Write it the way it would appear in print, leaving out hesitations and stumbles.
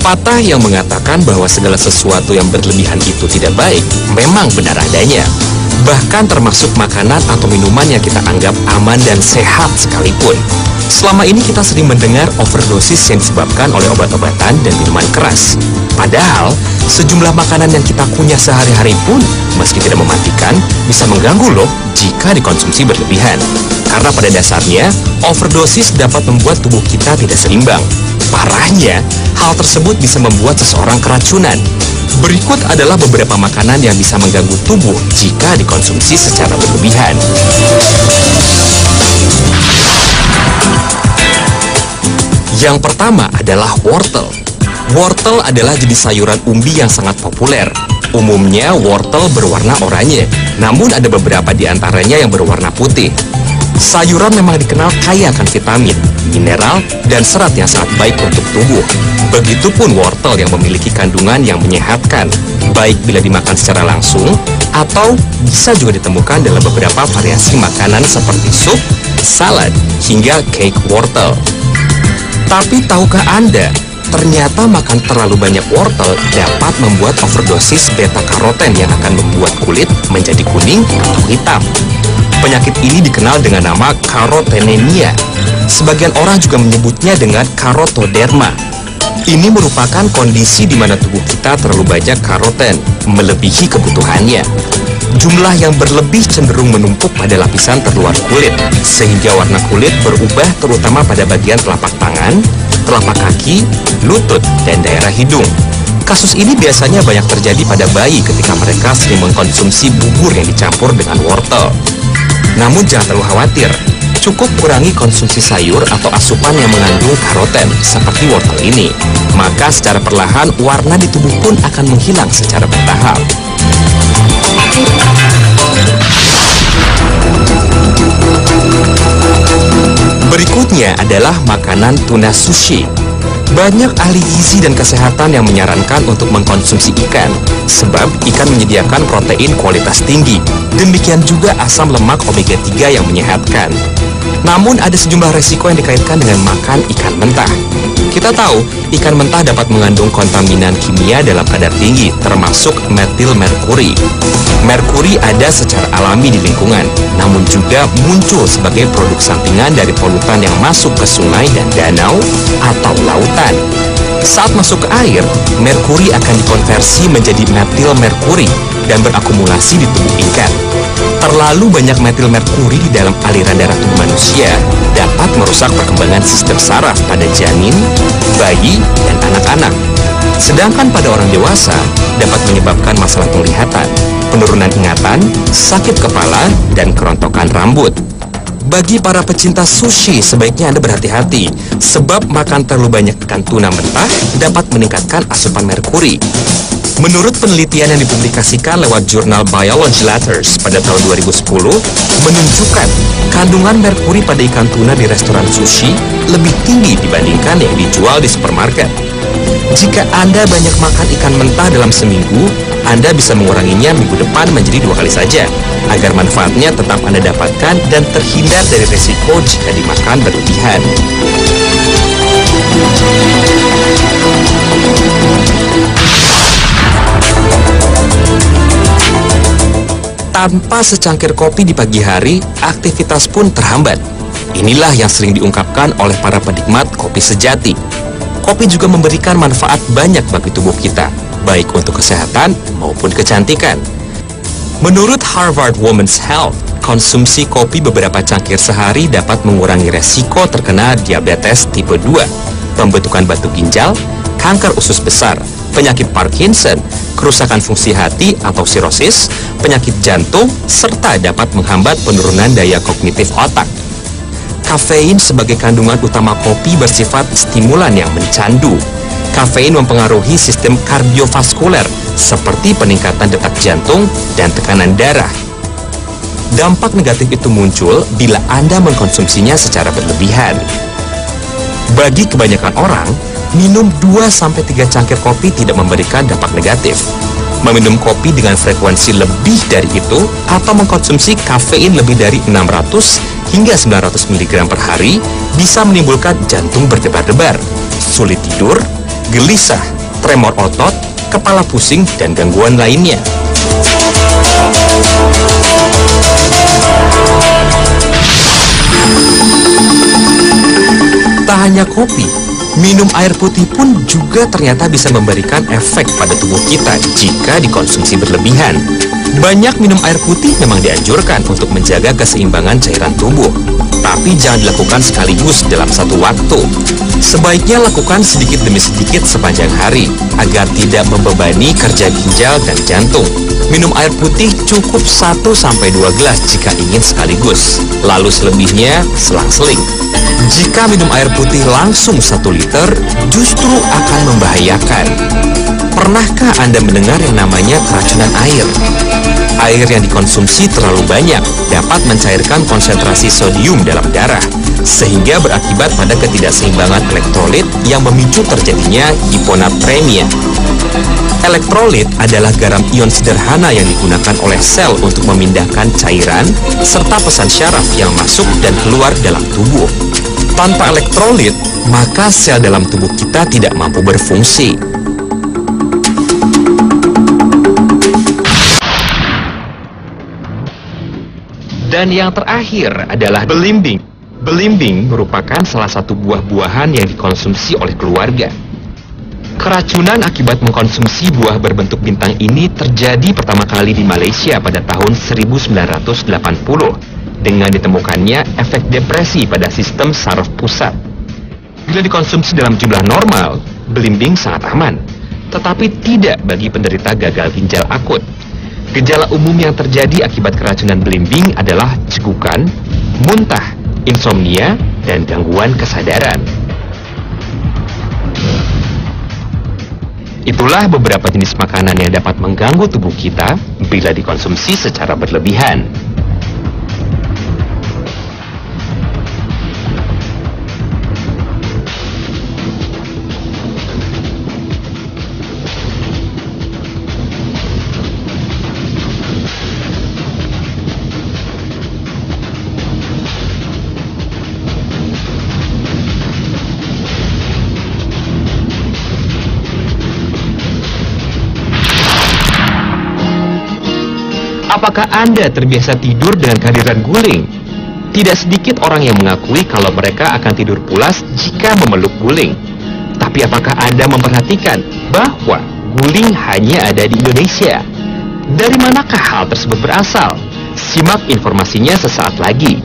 Pepatah yang mengatakan bahwa segala sesuatu yang berlebihan itu tidak baik memang benar adanya. Bahkan termasuk makanan atau minuman yang kita anggap aman dan sehat sekalipun. Selama ini kita sering mendengar overdosis yang disebabkan oleh obat-obatan dan minuman keras. Padahal, sejumlah makanan yang kita kunyah sehari-hari pun, meski tidak mematikan, bisa mengganggu loh jika dikonsumsi berlebihan. Karena pada dasarnya, overdosis dapat membuat tubuh kita tidak seimbang. Parahnya, hal tersebut bisa membuat seseorang keracunan. Berikut adalah beberapa makanan yang bisa mengganggu tubuh jika dikonsumsi secara berlebihan. Yang pertama adalah wortel. Wortel adalah jenis sayuran umbi yang sangat populer. Umumnya wortel berwarna oranye, namun ada beberapa di antaranya yang berwarna putih. Sayuran memang dikenal kaya akan vitamin, mineral, dan serat yang sangat baik untuk tubuh. Begitupun wortel yang memiliki kandungan yang menyehatkan, baik bila dimakan secara langsung, atau bisa juga ditemukan dalam beberapa variasi makanan seperti sup, salad, hingga cake wortel. Tapi tahukah Anda, ternyata makan terlalu banyak wortel dapat membuat overdosis beta-karoten yang akan membuat kulit menjadi kuning atau hitam. Penyakit ini dikenal dengan nama karotenemia. Sebagian orang juga menyebutnya dengan karotoderma. Ini merupakan kondisi di mana tubuh kita terlalu banyak karoten, melebihi kebutuhannya. Jumlah yang berlebih cenderung menumpuk pada lapisan terluar kulit, sehingga warna kulit berubah terutama pada bagian telapak tangan, telapak kaki, lutut, dan daerah hidung. Kasus ini biasanya banyak terjadi pada bayi ketika mereka sering mengkonsumsi bubur yang dicampur dengan wortel. Namun jangan terlalu khawatir, cukup kurangi konsumsi sayur atau asupan yang mengandung karoten seperti wortel ini. Maka secara perlahan warna di tubuh pun akan menghilang secara bertahap. Berikutnya adalah makanan tuna sushi. Banyak ahli gizi dan kesehatan yang menyarankan untuk mengkonsumsi ikan, sebab ikan menyediakan protein kualitas tinggi. Demikian juga asam lemak omega 3 yang menyehatkan. Namun ada sejumlah resiko yang dikaitkan dengan makan ikan mentah. Kita tahu, ikan mentah dapat mengandung kontaminan kimia dalam kadar tinggi, termasuk metil merkuri. Merkuri ada secara alami di lingkungan, namun juga muncul sebagai produk sampingan dari polutan yang masuk ke sungai dan danau atau lautan. Saat masuk ke air, merkuri akan dikonversi menjadi metil merkuri dan berakumulasi di tubuh ikan. Terlalu banyak metil merkuri di dalam aliran darah tubuh manusia dapat merusak perkembangan sistem saraf pada janin, bayi, dan anak-anak. Sedangkan pada orang dewasa dapat menyebabkan masalah penglihatan, penurunan ingatan, sakit kepala, dan kerontokan rambut. Bagi para pecinta sushi, sebaiknya Anda berhati-hati, sebab makan terlalu banyak ikan tuna mentah dapat meningkatkan asupan merkuri. Menurut penelitian yang dipublikasikan lewat jurnal Biology Letters pada tahun 2010, menunjukkan kandungan merkuri pada ikan tuna di restoran sushi lebih tinggi dibandingkan yang dijual di supermarket. Jika Anda banyak makan ikan mentah dalam seminggu, Anda bisa menguranginya minggu depan menjadi 2 kali saja, agar manfaatnya tetap Anda dapatkan dan terhindar dari resiko jika dimakan berlebihan. Tanpa secangkir kopi di pagi hari, aktivitas pun terhambat. Inilah yang sering diungkapkan oleh para penikmat kopi sejati. Kopi juga memberikan manfaat banyak bagi tubuh kita, baik untuk kesehatan maupun kecantikan. Menurut Harvard Women's Health, konsumsi kopi beberapa cangkir sehari dapat mengurangi resiko terkena diabetes tipe 2, pembentukan batu ginjal, kanker usus besar, penyakit Parkinson, kerusakan fungsi hati atau sirosis, penyakit jantung, serta dapat menghambat penurunan daya kognitif otak. Kafein sebagai kandungan utama kopi bersifat stimulan yang mencandu. Kafein mempengaruhi sistem kardiovaskuler seperti peningkatan detak jantung dan tekanan darah. Dampak negatif itu muncul bila Anda mengkonsumsinya secara berlebihan. Bagi kebanyakan orang, minum 2-3 cangkir kopi tidak memberikan dampak negatif. Meminum kopi dengan frekuensi lebih dari itu atau mengkonsumsi kafein lebih dari 600 hingga 900 mg per hari bisa menimbulkan jantung berdebar-debar, sulit tidur, gelisah, tremor otot, kepala pusing, dan gangguan lainnya. Tak hanya kopi, minum air putih pun juga ternyata bisa memberikan efek pada tubuh kita jika dikonsumsi berlebihan. Banyak minum air putih memang dianjurkan untuk menjaga keseimbangan cairan tubuh, tapi jangan dilakukan sekaligus dalam satu waktu. Sebaiknya lakukan sedikit demi sedikit sepanjang hari, agar tidak membebani kerja ginjal dan jantung. Minum air putih cukup 1-2 gelas jika ingin sekaligus, lalu selebihnya selang-seling. Jika minum air putih langsung 1 liter, justru akan membahayakan. Pernahkah Anda mendengar yang namanya keracunan air? Air yang dikonsumsi terlalu banyak dapat mencairkan konsentrasi sodium dalam darah, sehingga berakibat pada ketidakseimbangan elektrolit yang memicu terjadinya hiponatremia. Elektrolit adalah garam ion sederhana yang digunakan oleh sel untuk memindahkan cairan serta pesan syaraf yang masuk dan keluar dalam tubuh. Tanpa elektrolit, maka sel dalam tubuh kita tidak mampu berfungsi. Dan yang terakhir adalah belimbing. Belimbing merupakan salah satu buah-buahan yang dikonsumsi oleh keluarga. Keracunan akibat mengkonsumsi buah berbentuk bintang ini terjadi pertama kali di Malaysia pada tahun 1980 dengan ditemukannya efek depresi pada sistem saraf pusat. Bila dikonsumsi dalam jumlah normal, belimbing sangat aman, tetapi tidak bagi penderita gagal ginjal akut. Gejala umum yang terjadi akibat keracunan belimbing adalah cegukan, muntah, insomnia, dan gangguan kesadaran. Itulah beberapa jenis makanan yang dapat mengganggu tubuh kita bila dikonsumsi secara berlebihan. Apakah Anda terbiasa tidur dengan kehadiran guling? Tidak sedikit orang yang mengakui kalau mereka akan tidur pulas jika memeluk guling. Tapi apakah Anda memperhatikan bahwa guling hanya ada di Indonesia? Dari manakah hal tersebut berasal? Simak informasinya sesaat lagi.